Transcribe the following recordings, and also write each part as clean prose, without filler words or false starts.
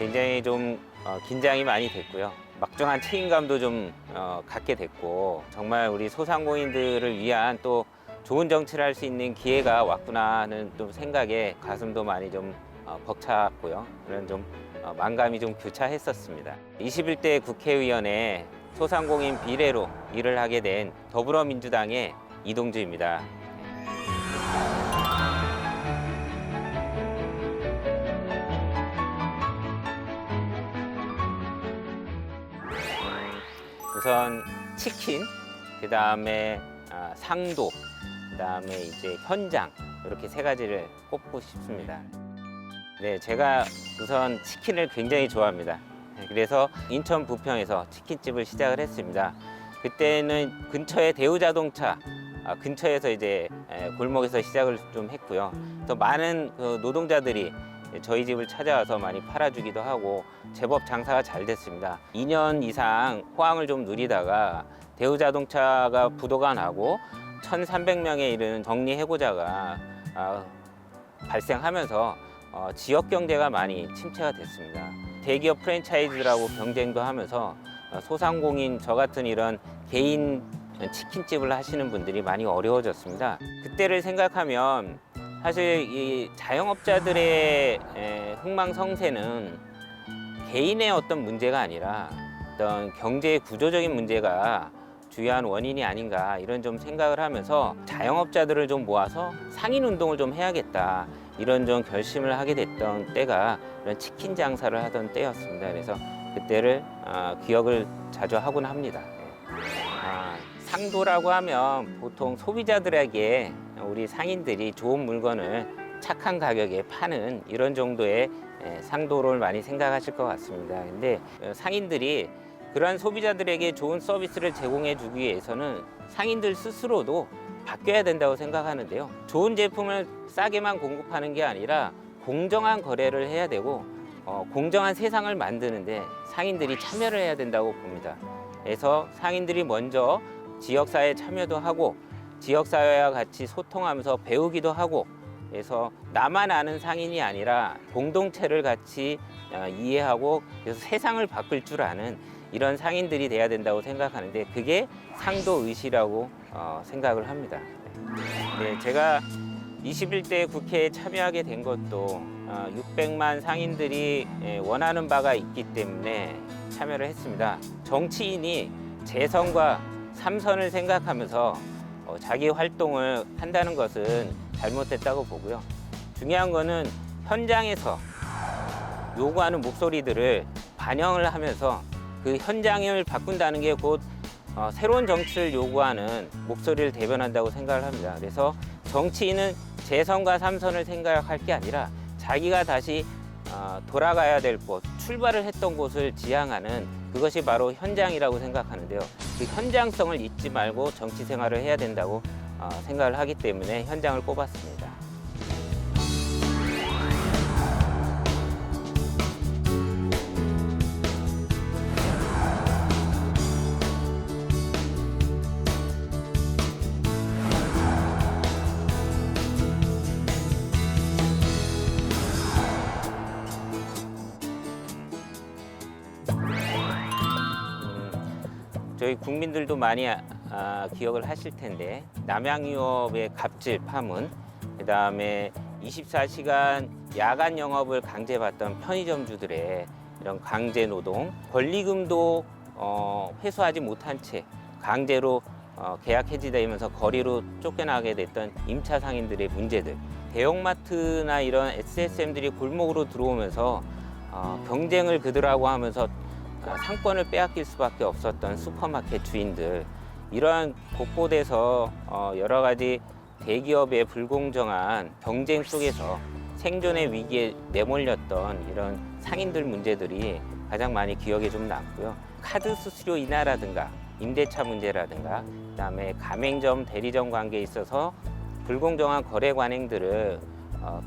굉장히 좀 긴장이 많이 됐고요. 막중한 책임감도 좀 갖게 됐고, 정말 우리 소상공인들을 위한 또 좋은 정치를 할 수 있는 기회가 왔구나 하는 좀 생각에 가슴도 많이 좀 벅찼고요. 그런 좀 만감이 좀 교차했었습니다. 21대 국회의원의 소상공인 비례로 일을 하게 된 더불어민주당의 이동주입니다. 우선 치킨, 그 다음에 상도, 그 다음에 이제 현장, 이렇게 세 가지를 꼽고 싶습니다. 네, 제가 우선 치킨을 굉장히 좋아합니다. 그래서 인천 부평에서 치킨집을 시작을 했습니다. 그때는 근처에 대우자동차 근처에서 이제 골목에서 시작을 좀 했고요. 또 많은 그 노동자들이 저희 집을 찾아와서 많이 팔아주기도 하고 제법 장사가 잘 됐습니다. 2년 이상 호황을 좀 누리다가 대우자동차가 부도가 나고 1,300명에 이르는 정리해고자가 발생하면서 지역 경제가 많이 침체가 됐습니다. 대기업 프랜차이즈라고 경쟁도 하면서 소상공인 저 같은 이런 개인 치킨집을 하시는 분들이 많이 어려워졌습니다. 그때를 생각하면 사실 이 자영업자들의 흥망성쇠는 개인의 어떤 문제가 아니라 어떤 경제 구조적인 문제가 주요한 원인이 아닌가, 이런 좀 생각을 하면서 자영업자들을 좀 모아서 상인 운동을 좀 해야겠다, 이런 좀 결심을 하게 됐던 때가 이런 치킨 장사를 하던 때였습니다. 그래서 그때를 기억을 자주 하곤 합니다. 상도라고 하면 보통 소비자들에게 우리 상인들이 좋은 물건을 착한 가격에 파는 이런 정도의 상도를 많이 생각하실 것 같습니다. 근데 상인들이 그러한 소비자들에게 좋은 서비스를 제공해 주기 위해서는 상인들 스스로도 바뀌어야 된다고 생각하는데요. 좋은 제품을 싸게만 공급하는 게 아니라 공정한 거래를 해야 되고 공정한 세상을 만드는데 상인들이 참여를 해야 된다고 봅니다. 그래서 상인들이 먼저 지역사회에 참여도 하고 지역사회와 같이 소통하면서 배우기도 하고, 그래서 나만 아는 상인이 아니라 공동체를 같이 이해하고 그래서 세상을 바꿀 줄 아는 이런 상인들이 돼야 된다고 생각하는데, 그게 상도의식이라고 생각을 합니다. 네, 제가 21대 국회에 참여하게 된 것도 600만 상인들이 원하는 바가 있기 때문에 참여를 했습니다. 정치인이 재선과 삼선을 생각하면서 자기 활동을 한다는 것은 잘못됐다고 보고요. 중요한 거는 현장에서 요구하는 목소리들을 반영을 하면서 그 현장을 바꾼다는 게 곧 새로운 정치를 요구하는 목소리를 대변한다고 생각을 합니다. 그래서 정치인은 재선과 삼선을 생각할 게 아니라 자기가 다시 돌아가야 될 곳, 출발을 했던 곳을 지향하는, 그것이 바로 현장이라고 생각하는데요. 그 현장성을 잊지 말고 정치 생활을 해야 된다고 생각을 하기 때문에 현장을 꼽았습니다. 저희 국민들도 많이 기억을 하실 텐데, 남양유업의 갑질 파문, 그 다음에 24시간 야간 영업을 강제받던 편의점주들의 이런 강제 노동, 권리금도 회수하지 못한 채 강제로 계약 해지되면서 거리로 쫓겨나게 됐던 임차 상인들의 문제들, 대형마트나 이런 SSM들이 골목으로 들어오면서 경쟁을 그들하고 하면서 상권을 빼앗길 수밖에 없었던 슈퍼마켓 주인들, 이러한 곳곳에서 여러 가지 대기업의 불공정한 경쟁 속에서 생존의 위기에 내몰렸던 이런 상인들 문제들이 가장 많이 기억에 좀 남고요. 카드 수수료 인하라든가 임대차 문제라든가 그다음에 가맹점, 대리점 관계에 있어서 불공정한 거래 관행들을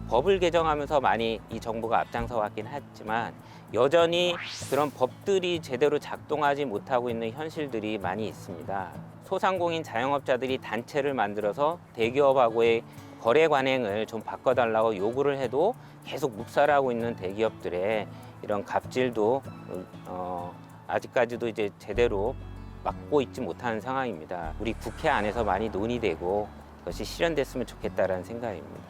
법을 개정하면서 많이 이 정부가 앞장서 왔긴 했지만, 여전히 그런 법들이 제대로 작동하지 못하고 있는 현실들이 많이 있습니다. 소상공인 자영업자들이 단체를 만들어서 대기업하고의 거래 관행을 좀 바꿔달라고 요구를 해도 계속 묵살하고 있는 대기업들의 이런 갑질도 아직까지도 이제 제대로 막고 있지 못하는 상황입니다. 우리 국회 안에서 많이 논의되고 그것이 실현됐으면 좋겠다라는 생각입니다.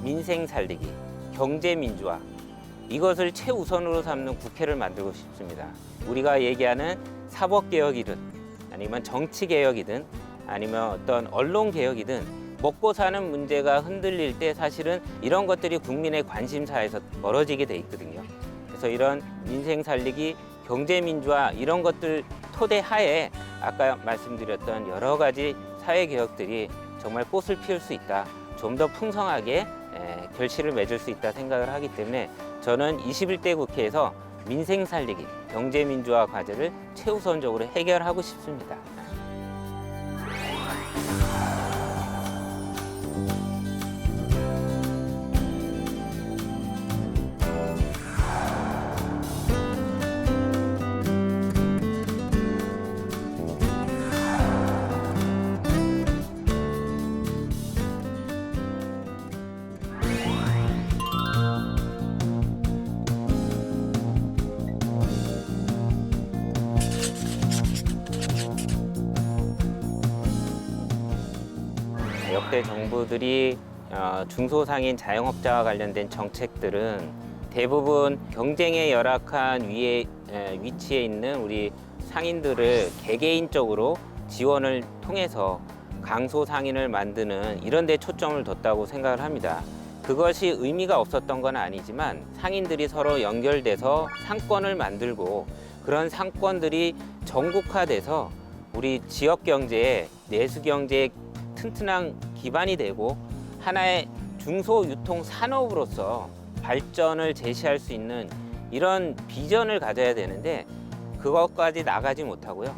민생 살리기, 경제 민주화, 이것을 최우선으로 삼는 국회를 만들고 싶습니다. 우리가 얘기하는 사법개혁이든 아니면 정치개혁이든 아니면 어떤 언론개혁이든 먹고 사는 문제가 흔들릴 때 사실은 이런 것들이 국민의 관심사에서 벌어지게 돼 있거든요. 그래서 이런 민생 살리기, 경제 민주화 이런 것들 토대하에 아까 말씀드렸던 여러 가지 사회 개혁들이 정말 꽃을 피울 수 있다. 좀 더 풍성하게 결실을 맺을 수 있다 생각을 하기 때문에 저는 21대 국회에서 민생 살리기, 경제 민주화 과제를 최우선적으로 해결하고 싶습니다. 역대 정부들이 중소상인 자영업자와 관련된 정책들은 대부분 경쟁에 열악한 위치에 있는 우리 상인들을 개개인적으로 지원을 통해서 강소상인을 만드는 이런 데 초점을 뒀다고 생각을 합니다. 그것이 의미가 없었던 건 아니지만 상인들이 서로 연결돼서 상권을 만들고 그런 상권들이 전국화돼서 우리 지역 경제에, 내수 경제에 튼튼한 기반이 되고 하나의 중소유통 산업으로서 발전을 제시할 수 있는 이런 비전을 가져야 되는데 그것까지 나가지 못하고요.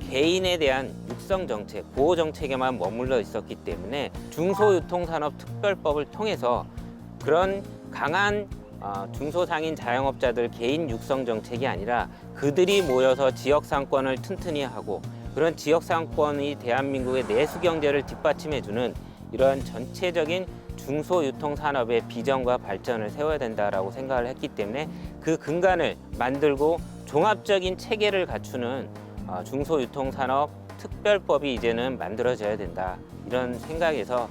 개인에 대한 육성 정책, 보호 정책에만 머물러 있었기 때문에 중소유통산업특별법을 통해서 그런 강한 중소상인 자영업자들 개인 육성 정책이 아니라 그들이 모여서 지역 상권을 튼튼히 하고 그런 지역 상권이 대한민국의 내수 경제를 뒷받침해주는 이러한 전체적인 중소유통산업의 비전과 발전을 세워야 된다라고 생각을 했기 때문에 그 근간을 만들고 종합적인 체계를 갖추는 중소유통산업 특별법이 이제는 만들어져야 된다. 이런 생각에서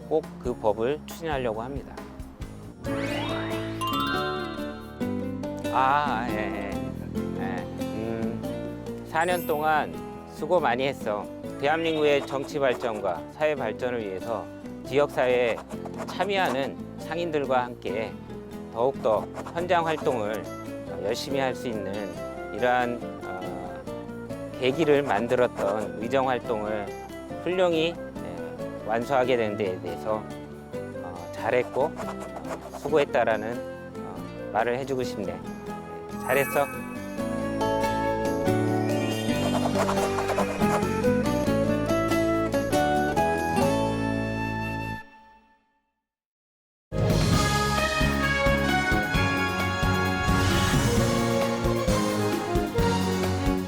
꼭 그 법을 추진하려고 합니다. 4년 동안 수고 많이 했어. 대한민국의 정치 발전과 사회 발전을 위해서 지역사회에 참여하는 상인들과 함께 더욱더 현장 활동을 열심히 할 수 있는 이러한 계기를 만들었던 의정 활동을 훌륭히 완수하게 된 데에 대해서 잘했고 수고했다라는 말을 해주고 싶네. 잘했어.